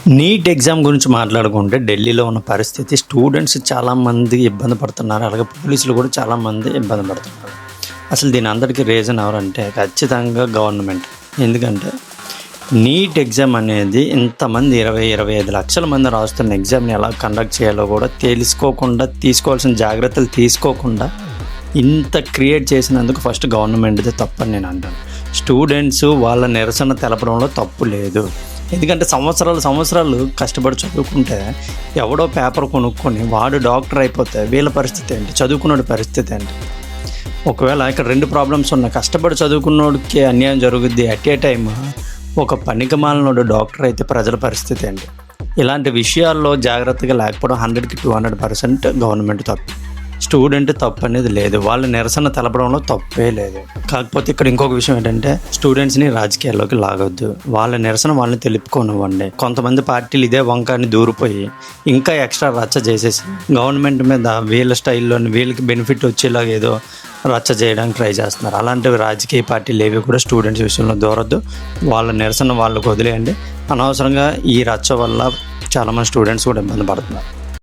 NEET exam గురించి మాట్లాడుకుంటే ఢిల్లీలో ఉన్న పరిస్థితి స్టూడెంట్స్ చాలామంది ఇబ్బంది పడుతున్నారు. అలాగే పోలీసులు కూడా చాలామంది ఇబ్బంది పడుతున్నారు. అసలు దీని అందరికీ రీజన్ ఎవరంటే ఖచ్చితంగా గవర్నమెంట్. ఎందుకంటే నీట్ ఎగ్జామ్ అనేది ఇంతమంది 25 లక్షల మంది రాస్తున్న ఎగ్జామ్ని ఎలా కండక్ట్ చేయాలో కూడా తెలుసుకోకుండా, తీసుకోవాల్సిన జాగ్రత్తలు తీసుకోకుండా ఇంత క్రియేట్ చేసినందుకు ఫస్ట్ గవర్నమెంట్దే తప్పని నేను అంటాను. స్టూడెంట్స్ వాళ్ళ నిరసన తెలపడంలో తప్పు లేదు. ఎందుకంటే సంవత్సరాలు కష్టపడి చదువుకుంటే ఎవడో పేపర్ కొనుక్కొని వాడు డాక్టర్ అయిపోతే వీళ్ళ పరిస్థితి ఏంటి? చదువుకున్నోడి పరిస్థితి ఏంటి? ఒకవేళ ఇక్కడ 2 ప్రాబ్లమ్స్ ఉన్నాయి. కష్టపడి చదువుకున్నోడికి అన్యాయం జరుగుద్ది. అట్ ఏ టైమ్ ఒక పనికిమాలినోడు డాక్టర్ అయితే ప్రజల పరిస్థితి ఏంటి? ఇలాంటి విషయాల్లో జాగ్రత్తగా లేకపోవడం 100కి 200% గవర్నమెంట్ తప్పు. స్టూడెంట్ తప్పు అనేది లేదు. వాళ్ళ నిరసన తెలపడంలో తప్పే లేదు. కాకపోతే ఇక్కడ ఇంకొక విషయం ఏంటంటే స్టూడెంట్స్ని రాజకీయాల్లోకి లాగొద్దు. వాళ్ళ నిరసన వాళ్ళని తెలుపుకోనివ్వండి. కొంతమంది పార్టీలు ఇదే వంకాన్ని దూరిపోయి ఇంకా ఎక్స్ట్రా రచ్చ చేసేసి గవర్నమెంట్ మీద వీళ్ళ స్టైల్లోని వీళ్ళకి బెనిఫిట్ వచ్చేలాగా ఏదో రచ్చ చేయడానికి ట్రై చేస్తున్నారు. అలాంటివి రాజకీయ పార్టీలు ఏవి కూడా స్టూడెంట్స్ విషయంలో దూరద్దు. వాళ్ళ నిరసన వాళ్ళకు వదిలేయండి. అనవసరంగా ఈ రచ్చ వల్ల చాలామంది స్టూడెంట్స్ కూడా ఇబ్బంది పడుతున్నారు.